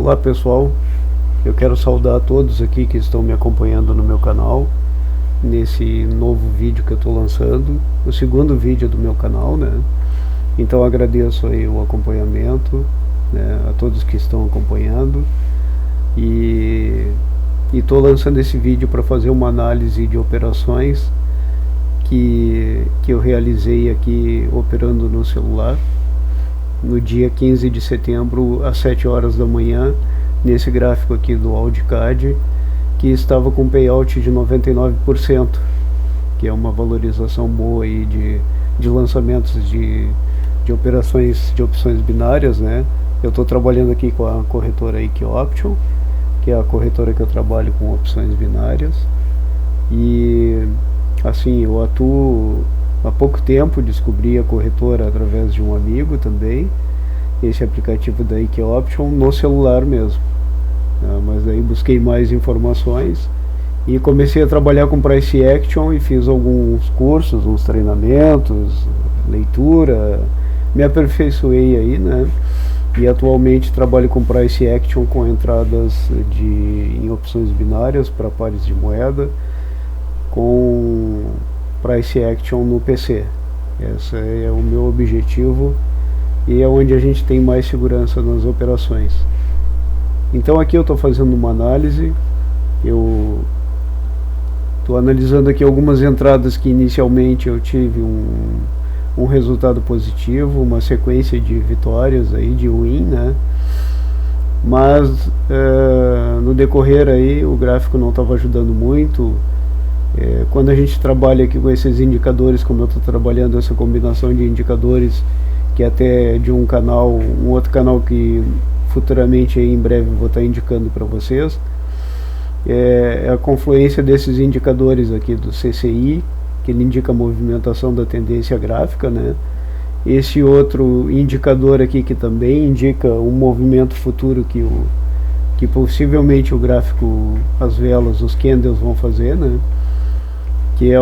Olá pessoal, eu quero saudar a todos aqui que estão me acompanhando no meu canal, nesse novo vídeo que eu estou lançando, o segundo vídeo do meu canal, né? Então agradeço aí o acompanhamento, né, a todos que estão acompanhando, e estou lançando esse vídeo para fazer uma análise de operações que eu realizei aqui operando no celular no dia 15 de setembro às 7 horas da manhã, nesse gráfico aqui do AudiCAD, que estava com payout de 99%, que é uma valorização boa aí de lançamentos de operações de opções binárias, né? Eu estou trabalhando aqui com a corretora Equioption, que é a corretora que eu trabalho com opções binárias, e assim, eu atuo há pouco tempo, descobri a corretora através de um amigo também, esse aplicativo da Equioption no celular mesmo, mas aí busquei mais informações e comecei a trabalhar com Price Action e fiz alguns cursos, uns treinamentos, leitura, me aperfeiçoei aí, né? E atualmente trabalho com Price Action com entradas em opções binárias para pares de moeda, com Price Action no PC. Esse é o meu objetivo e é onde a gente tem mais segurança nas operações. Então aqui eu estou fazendo uma análise, eu estou analisando aqui algumas entradas que inicialmente eu tive um resultado positivo, uma sequência de vitórias aí, de win, né? Mas no decorrer aí o gráfico não estava ajudando muito. Quando a gente trabalha aqui com esses indicadores, como eu estou trabalhando essa combinação de indicadores, que é até de um canal, um outro canal que futuramente aí, em breve vou estar indicando para vocês, é a confluência desses indicadores aqui do CCI, que ele indica a movimentação da tendência gráfica, né? Esse outro indicador aqui que também indica um movimento futuro que possivelmente o gráfico, as velas, os candles vão fazer, né? Que é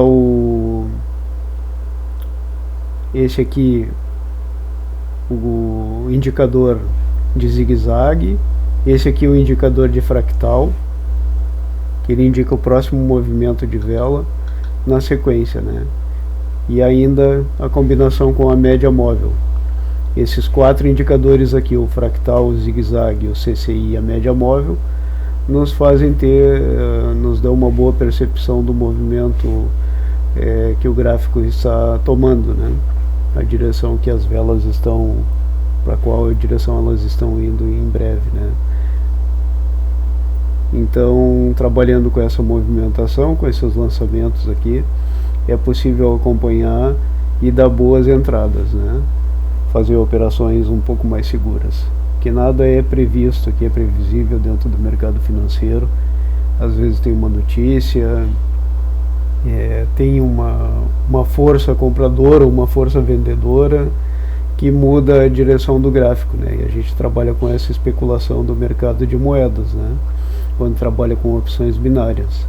esse aqui, o indicador de zigue-zague. Esse aqui é o indicador de fractal, que ele indica o próximo movimento de vela na sequência, né? E ainda a combinação com a média móvel. Esses quatro indicadores aqui, o fractal, o zigue-zague, o CCI e a média móvel, nos fazem nos dão uma boa percepção do movimento que o gráfico está tomando, né? A direção que as velas estão, para qual direção elas estão indo em breve, né? Então, trabalhando com essa movimentação, com esses lançamentos aqui, é possível acompanhar e dar boas entradas, né? Fazer operações um pouco mais seguras, que nada é previsto aqui, é previsível dentro do mercado financeiro. Às vezes tem uma notícia, tem uma força compradora, uma força vendedora, que muda a direção do gráfico, né? E a gente trabalha com essa especulação do mercado de moedas, né? Quando trabalha com opções binárias.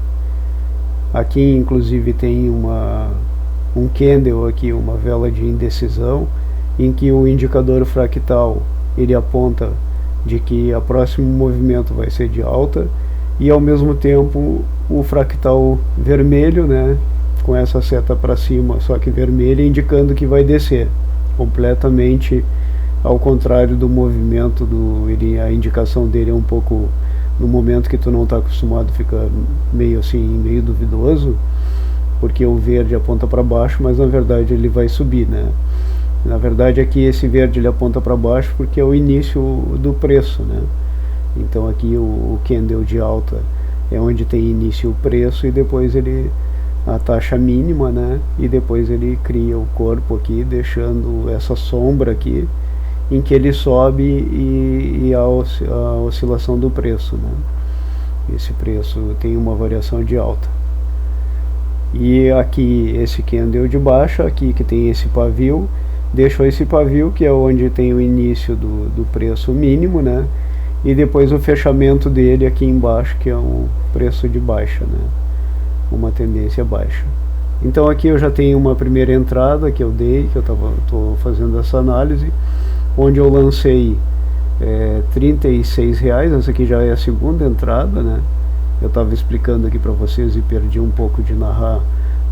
Aqui inclusive tem um candle aqui, uma vela de indecisão, em que o indicador fractal ele aponta de que o próximo movimento vai ser de alta, e ao mesmo tempo o fractal vermelho, né, com essa seta para cima, só que vermelha, indicando que vai descer, completamente ao contrário do movimento a indicação dele é um pouco, no momento que tu não está acostumado, fica meio assim, meio duvidoso, porque o verde aponta para baixo, mas na verdade ele vai subir, né? Na verdade aqui esse verde ele aponta para baixo porque é o início do preço, né? Então aqui o candle de alta é onde tem início o preço e depois a taxa mínima, né? E depois ele cria o corpo aqui, deixando essa sombra aqui, em que ele sobe e a oscilação do preço, né? Esse preço tem uma variação de alta. E aqui esse candle de baixa, aqui que tem esse pavio, deixou esse pavio que é onde tem o início do preço mínimo, né? E depois o fechamento dele aqui embaixo, que é um preço de baixa, né? Uma tendência baixa. Então aqui eu já tenho uma primeira entrada que eu dei, que eu estou fazendo essa análise, onde eu lancei R$36. Essa aqui já é a segunda entrada, né? Eu estava explicando aqui para vocês e perdi um pouco de narrar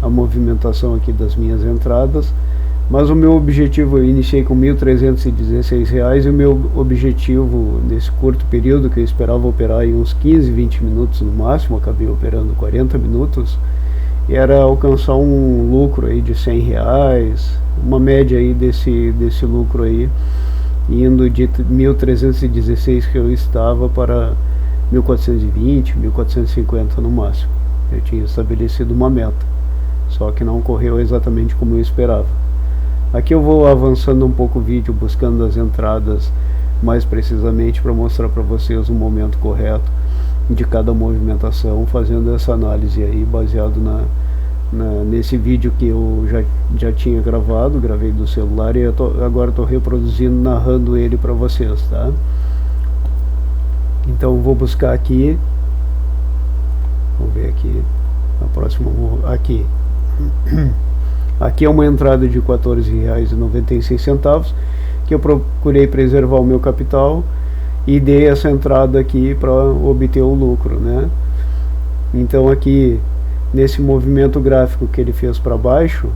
a movimentação aqui das minhas entradas, mas o meu objetivo, eu iniciei com R$1.316 e o meu objetivo nesse curto período, que eu esperava operar em uns 15, 20 minutos no máximo, acabei operando 40 minutos, era alcançar um lucro aí de R$100, uma média aí desse lucro aí, indo de 1.316 que eu estava para 1.420, 1.450 no máximo. Eu tinha estabelecido uma meta, só que não correu exatamente como eu esperava. Aqui eu vou avançando um pouco o vídeo, buscando as entradas mais precisamente para mostrar para vocês o momento correto de cada movimentação, fazendo essa análise aí baseado nesse vídeo que eu já tinha gravei do celular e agora estou reproduzindo, narrando ele para vocês, tá? Então vou buscar aqui, vamos ver aqui, a próxima, aqui. Aqui é uma entrada de R$14,96 que eu procurei preservar o meu capital e dei essa entrada aqui para obter o lucro, né? Então aqui nesse movimento gráfico que ele fez para baixo,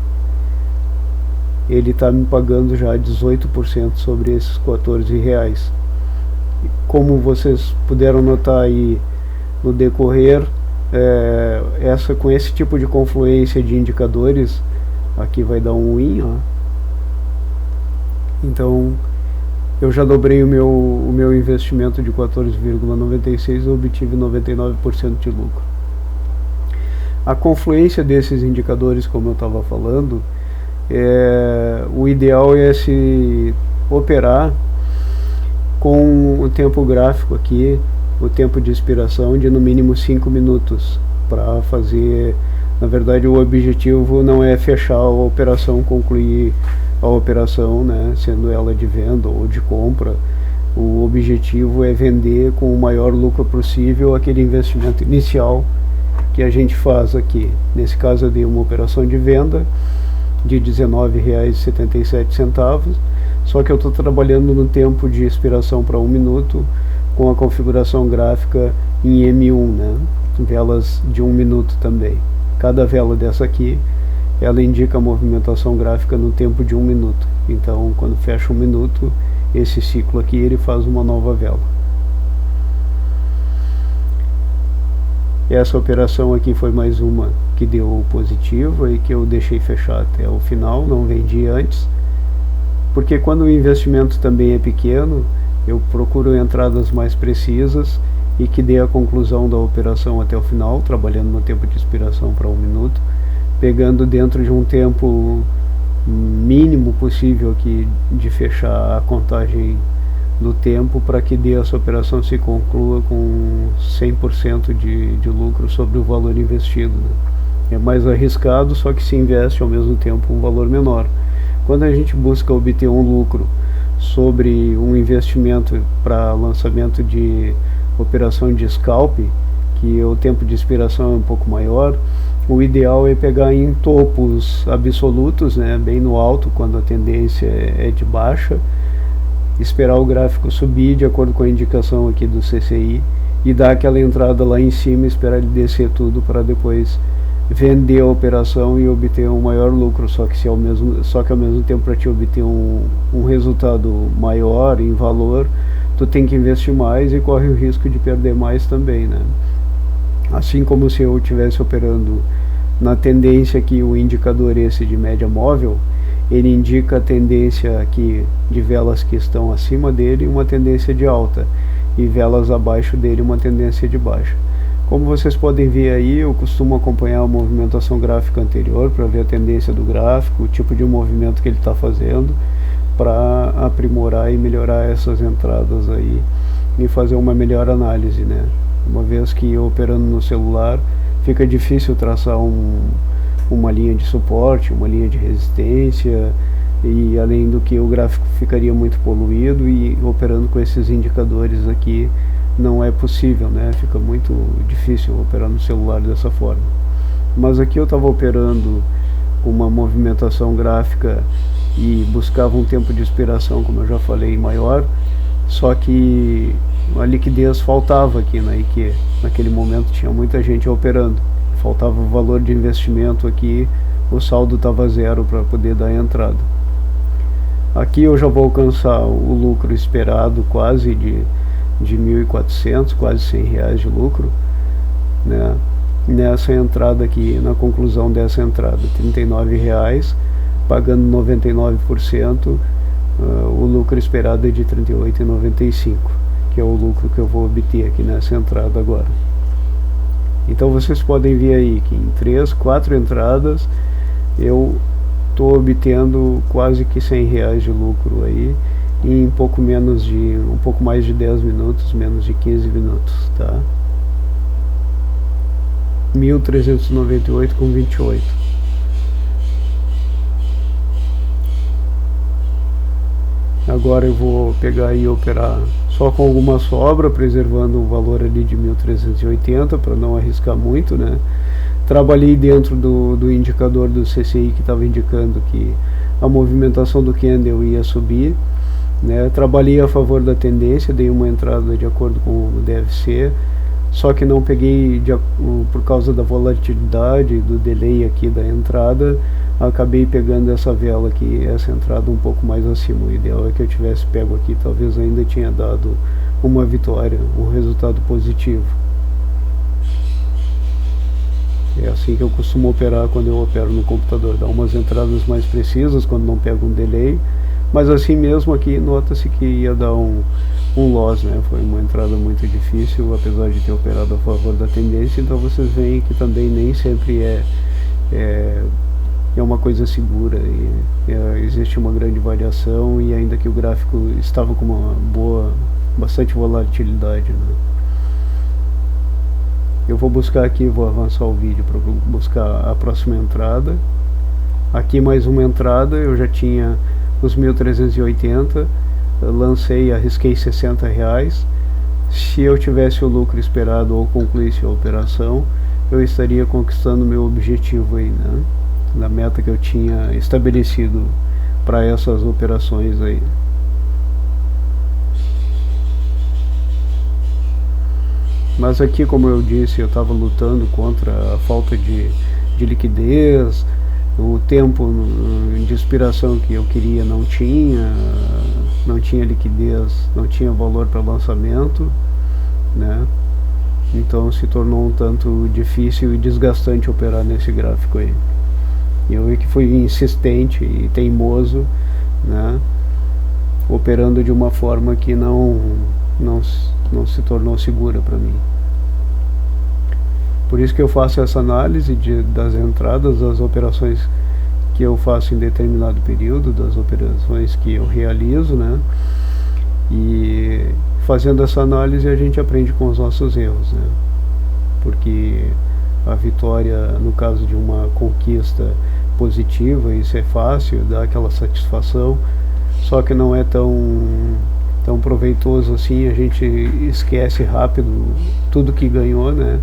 ele está me pagando já 18% sobre esses R$14. Como vocês puderam notar aí no decorrer, com esse tipo de confluência de indicadores, aqui vai dar um win, ó. Então eu já dobrei o meu investimento de 14,96 e obtive 99% de lucro. A confluência desses indicadores, como eu estava falando, o ideal é se operar com o tempo gráfico aqui, o tempo de expiração de no mínimo 5 minutos, para fazer, na verdade o objetivo não é fechar a operação, concluir a operação, né, sendo ela de venda ou de compra. O objetivo é vender com o maior lucro possível aquele investimento inicial que a gente faz aqui. Nesse caso eu dei uma operação de venda de R$19,77, só que eu estou trabalhando no tempo de expiração para 1 minuto com a configuração gráfica em M1, né? Velas de 1 minuto também. Cada vela dessa aqui, ela indica a movimentação gráfica no tempo de 1 minuto. Então quando fecha 1 minuto, esse ciclo aqui ele faz uma nova vela. Essa operação aqui foi mais uma que deu positivo e que eu deixei fechar até o final, não vendi antes, porque quando o investimento também é pequeno, eu procuro entradas mais precisas e que dê a conclusão da operação até o final, trabalhando no tempo de expiração para 1 minuto, pegando dentro de um tempo mínimo possível aqui de fechar a contagem do tempo, para que essa operação se conclua com 100% de lucro sobre o valor investido, né? É mais arriscado, só que se investe ao mesmo tempo um valor menor. Quando a gente busca obter um lucro sobre um investimento para lançamento de operação de scalp, que o tempo de expiração é um pouco maior, o ideal é pegar em topos absolutos, né, bem no alto, quando a tendência é de baixa, esperar o gráfico subir de acordo com a indicação aqui do CCI e dar aquela entrada lá em cima, esperar ele descer tudo para depois vender a operação e obter um maior lucro, só que ao mesmo tempo, para te obter um resultado maior em valor, tu tem que investir mais e corre o risco de perder mais também, né? Assim como se eu estivesse operando na tendência aqui, o indicador esse de média móvel, ele indica a tendência aqui de velas que estão acima dele, uma tendência de alta, e velas abaixo dele, uma tendência de baixa. Como vocês podem ver aí, eu costumo acompanhar a movimentação gráfica anterior para ver a tendência do gráfico, o tipo de movimento que ele está fazendo, para aprimorar e melhorar essas entradas aí e fazer uma melhor análise, né? Uma vez que operando no celular fica difícil traçar uma linha de suporte, uma linha de resistência, e além do que o gráfico ficaria muito poluído, e operando com esses indicadores aqui não é possível, né? Fica muito difícil operar no celular dessa forma. Mas aqui eu estava operando uma movimentação gráfica e buscava um tempo de expiração, como eu já falei, maior, Só que a liquidez faltava aqui na IKEA. Naquele momento tinha muita gente operando, faltava o valor de investimento aqui, o saldo estava zero para poder dar a entrada. Aqui eu já vou alcançar o lucro esperado quase de 1.400, quase R$100 de lucro, né? Nessa entrada aqui, na conclusão dessa entrada, R$39, pagando 99%, o lucro esperado é de R$38,95, que é o lucro que eu vou obter aqui nessa entrada agora. Então vocês podem ver aí que em 3, 4 entradas eu estou obtendo quase que R$100 de lucro aí em um pouco mais de 10 minutos, menos de 15 minutos, tá? 1.398,28. Agora eu vou pegar e operar só com alguma sobra, preservando o valor ali de 1.380 para não arriscar muito, né? Trabalhei dentro do indicador do CCI que estava indicando que a movimentação do candle ia subir, né? Trabalhei a favor da tendência, dei uma entrada de acordo com o DFC, só que não peguei por causa da volatilidade, do delay aqui da entrada, acabei pegando essa vela aqui, essa entrada um pouco mais acima. O ideal é que eu tivesse pego aqui, talvez ainda tinha dado uma vitória, um resultado positivo. É assim que eu costumo operar quando eu opero no computador, dar umas entradas mais precisas quando não pego um delay, mas assim mesmo aqui nota-se que ia dar um loss, né? Foi uma entrada muito difícil, apesar de ter operado a favor da tendência. Então vocês veem que também nem sempre é uma coisa segura, e existe uma grande variação, e ainda que o gráfico estava com bastante volatilidade, né? Eu vou buscar aqui, vou avançar o vídeo para buscar a próxima entrada. Aqui mais uma entrada, eu já tinha os 1.380, lancei, arrisquei R$60. Se eu tivesse o lucro esperado ou concluísse a operação, eu estaria conquistando meu objetivo aí, né? Na meta que eu tinha estabelecido para essas operações aí. Mas aqui, como eu disse, eu estava lutando contra a falta de liquidez, o tempo de expiração que eu queria não tinha liquidez, não tinha valor para lançamento, né? Então se tornou um tanto difícil e desgastante operar nesse gráfico aí. Eu que fui insistente e teimoso, né? Operando de uma forma que não se tornou segura para mim. Por isso que eu faço essa análise das entradas, das operações que eu faço em determinado período, das operações que eu realizo, né? E fazendo essa análise a gente aprende com os nossos erros, né? Porque a vitória, no caso de uma conquista positiva, isso é fácil, dá aquela satisfação, só que não é tão proveitoso assim. A gente esquece rápido tudo que ganhou, né?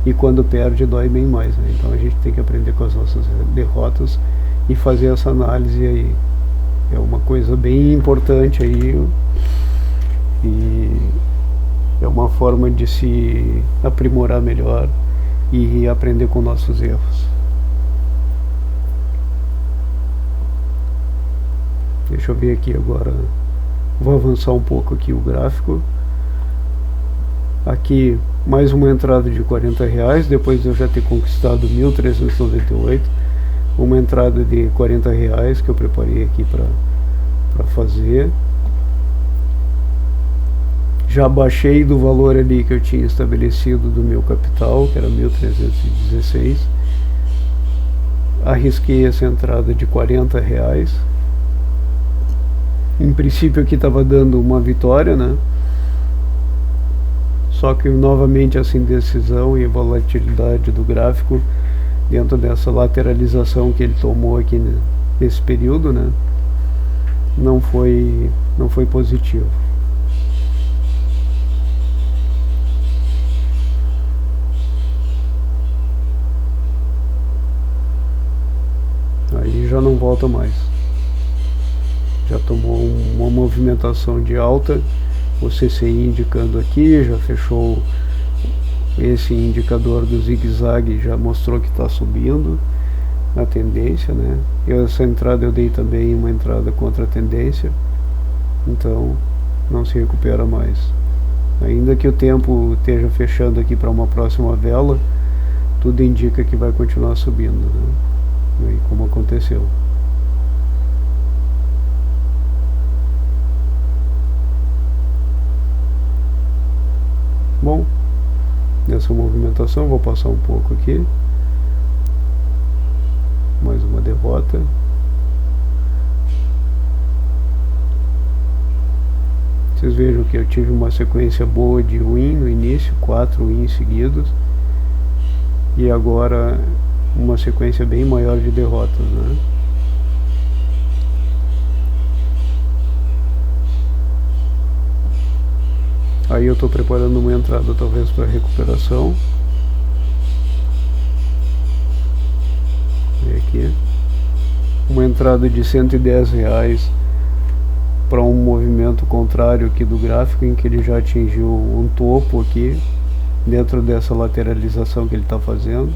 E quando perde dói bem mais, né? Então a gente tem que aprender com as nossas derrotas e fazer essa análise aí. É uma coisa bem importante aí, e é uma forma de se aprimorar melhor e aprender com nossos erros. Deixa eu ver aqui agora, vou avançar um pouco aqui o gráfico. Aqui mais uma entrada de R$40, depois de eu já ter conquistado 1.398, uma entrada de R$40 que eu preparei aqui para fazer. Já baixei do valor ali que eu tinha estabelecido do meu capital, que era 1.316. Arrisquei essa entrada de R$40. Em princípio aqui estava dando uma vitória, né? Só que novamente essa indecisão e volatilidade do gráfico, dentro dessa lateralização que ele tomou aqui nesse período, né? Não foi positivo. Aí já não volta mais. Já tomou uma movimentação de alta o CCI indicando aqui, já fechou esse indicador do zigue-zague, já mostrou que está subindo na tendência, né? Essa entrada eu dei também uma entrada contra a tendência, então não se recupera mais. Ainda que o tempo esteja fechando aqui para uma próxima vela, tudo indica que vai continuar subindo, né? E como aconteceu. Bom, nessa movimentação vou passar um pouco aqui. Mais uma derrota. Vocês vejam que eu tive uma sequência boa de win no início, 4 wins seguidos, e agora uma sequência bem maior de derrotas, né? Aí eu estou preparando uma entrada talvez para recuperação. Aqui uma entrada de R$110 para um movimento contrário aqui do gráfico, em que ele já atingiu um topo aqui dentro dessa lateralização que ele está fazendo.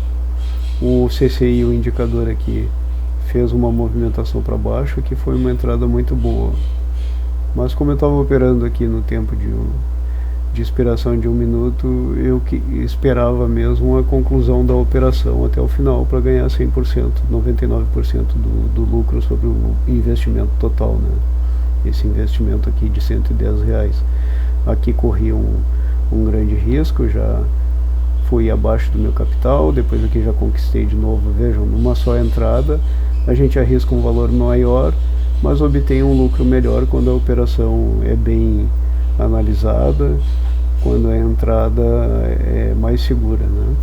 O CCI, o indicador aqui, fez uma movimentação para baixo, que foi uma entrada muito boa, mas como eu estava operando aqui no tempo de expiração de 1 minuto, eu esperava mesmo a conclusão da operação até o final para ganhar 100%, 99% do lucro sobre o investimento total, né? Esse investimento aqui de R$110. Aqui corri um grande risco, já fui abaixo do meu capital, depois aqui já conquistei de novo. Vejam, numa só entrada a gente arrisca um valor maior, mas obtém um lucro melhor quando a operação é bem analisada, quando a entrada é mais segura, né?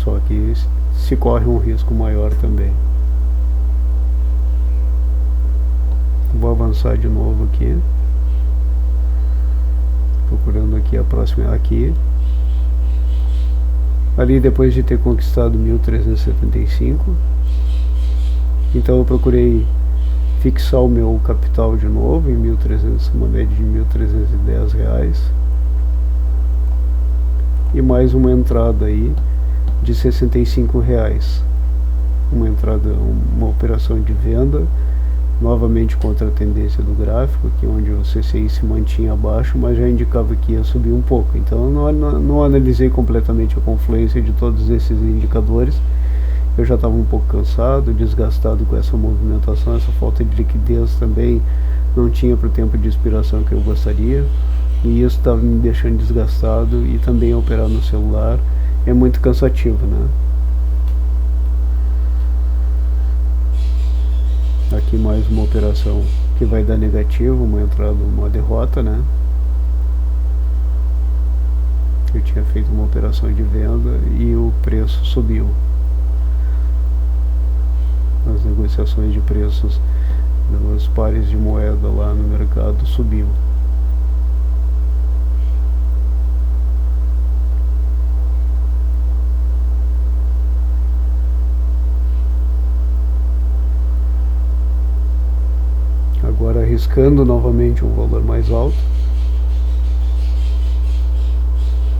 Só que se corre um risco maior também. Vou avançar de novo aqui, procurando aqui a próxima, aqui. Ali, depois de ter conquistado 1.375, então eu procurei fixar o meu capital de novo em 1.300, uma média de R$1.310, e mais uma entrada aí de R$65, uma entrada, uma operação de venda, novamente contra a tendência do gráfico, aqui onde o CCI se mantinha abaixo, mas já indicava que ia subir um pouco. Então eu não analisei completamente a confluência de todos esses indicadores. Eu já estava um pouco cansado, desgastado com essa movimentação, essa falta de liquidez também não tinha para o tempo de expiração que eu gostaria, e isso estava me deixando desgastado, e também operar no celular é muito cansativo, né? Aqui mais uma operação que vai dar negativo, uma entrada, uma derrota, né? Eu tinha feito uma operação de venda e o preço subiu. As negociações de preços dos pares de moeda lá no mercado subiu. Agora arriscando novamente um valor mais alto,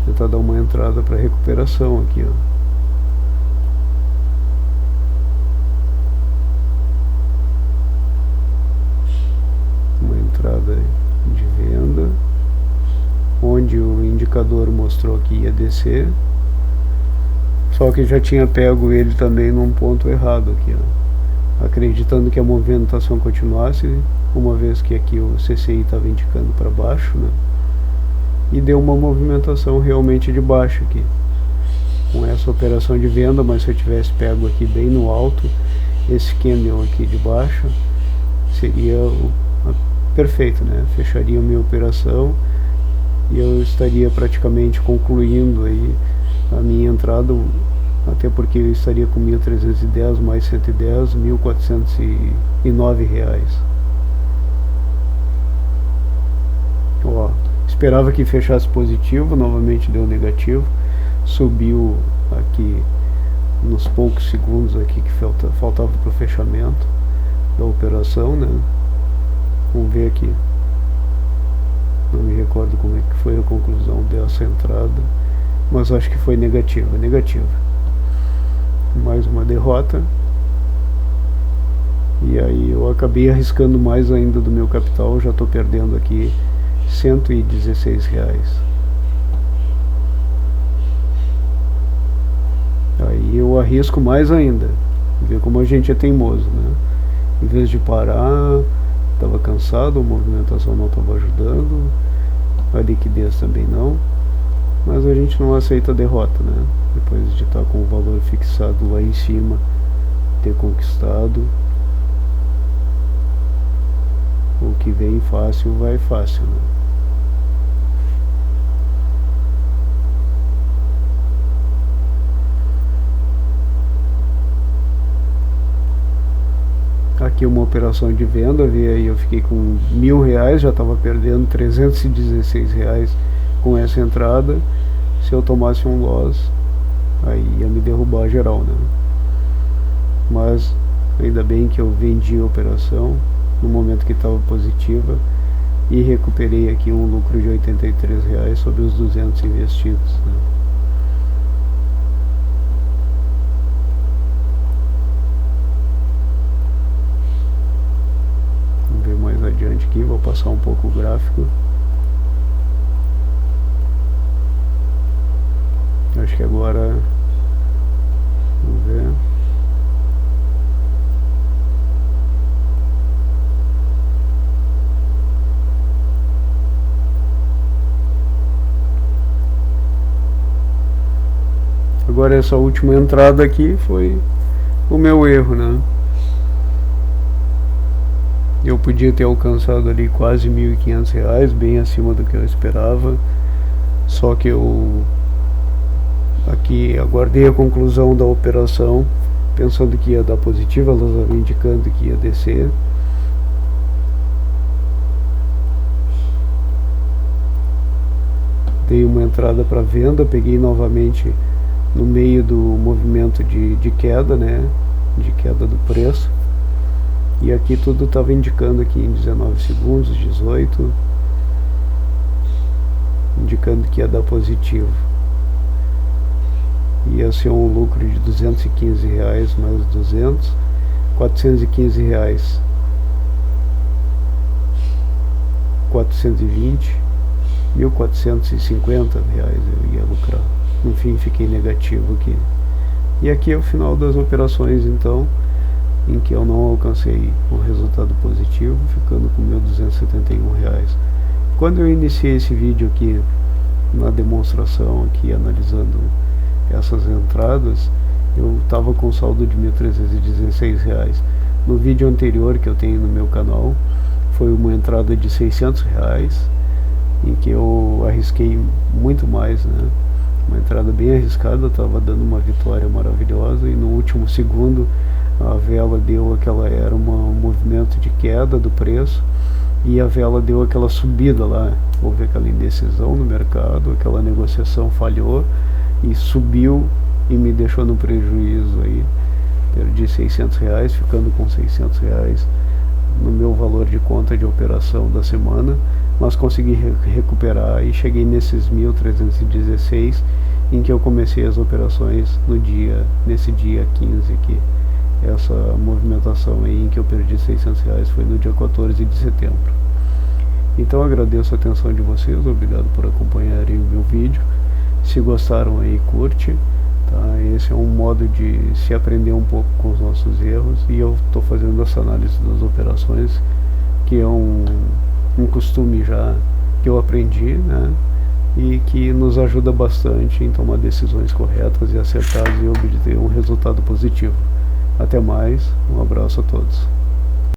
tentar dar uma entrada para recuperação aqui, ó. Uma entrada de venda, onde o indicador mostrou que ia descer, só que já tinha pego ele também num ponto errado aqui, ó, acreditando que a movimentação continuasse, uma vez que aqui o CCI estava indicando para baixo, né? E deu uma movimentação realmente de baixo aqui, com essa operação de venda. Mas se eu tivesse pego aqui bem no alto, esse candle aqui de baixo, seria perfeito, né? Fecharia a minha operação e eu estaria praticamente concluindo aí a minha entrada, até porque eu estaria com 1.310 mais 110, R$1.409. Ó, esperava que fechasse positivo, novamente deu negativo, subiu aqui nos poucos segundos aqui que faltava para o fechamento da operação, né? Vamos ver aqui. Não me recordo como é que foi a conclusão dessa entrada, mas acho que foi negativa. Mais uma derrota. E aí eu acabei arriscando mais ainda do meu capital. Já estou perdendo aqui R$116. Aí eu arrisco mais ainda. Vê como a gente é teimoso, né? Em vez de parar, estava cansado, a movimentação não estava ajudando, a liquidez também não. Mas a gente não aceita a derrota, né? Depois de estar com o valor fixado lá em cima, ter conquistado. O que vem fácil vai fácil, né? Aqui uma operação de venda, vi aí, eu fiquei com R$1.000, já estava perdendo R$316 com essa entrada. Se eu tomasse um loss, aí ia me derrubar geral, né? Mas ainda bem que eu vendi a operação no momento que estava positiva e recuperei aqui um lucro de R$83 sobre os 200 investidos, né? Vamos ver mais adiante aqui, vou passar um pouco o gráfico. Acho que agora, vamos ver. Agora essa última entrada aqui foi o meu erro, né? Eu podia ter alcançado ali quase R$1.500, bem acima do que eu esperava. Só que eu aqui aguardei a conclusão da operação, pensando que ia dar positivo, elas estavam indicando que ia descer. Dei uma entrada para venda, peguei novamente no meio do movimento de queda, né? De queda do preço. E aqui tudo estava indicando aqui em 19 segundos, 18, indicando que ia dar positivo. Ia ser um lucro de R$215 mais 200, R$415, 420, R$1.450 eu ia lucrar. No fim fiquei negativo aqui. E aqui é o final das operações, então, em que eu não alcancei um resultado positivo, ficando com R$1.271. Quando eu iniciei esse vídeo aqui, na demonstração aqui, analisando essas entradas, eu estava com saldo de R$1.316. No vídeo anterior que eu tenho no meu canal, foi uma entrada de R$600, em que eu arrisquei muito mais, né? Uma entrada bem arriscada, estava dando uma vitória maravilhosa, e no último segundo a vela deu aquela, era um movimento de queda do preço, e a vela deu aquela subida lá, houve aquela indecisão no mercado, aquela negociação falhou e subiu e me deixou no prejuízo aí. Perdi R$600, ficando com R$600 no meu valor de conta de operação da semana, mas consegui recuperar e cheguei nesses 1.316, em que eu comecei as operações nesse dia 15 aqui. Essa movimentação aí em que eu perdi R$600 foi no dia 14 de setembro. Então agradeço a atenção de vocês, obrigado por acompanharem o meu vídeo. Se gostaram aí, curte, tá? Esse é um modo de se aprender um pouco com os nossos erros, e eu estou fazendo essa análise das operações, que é um costume já que eu aprendi, né? E que nos ajuda bastante em tomar decisões corretas e acertadas e obter um resultado positivo. Até mais, um abraço a todos.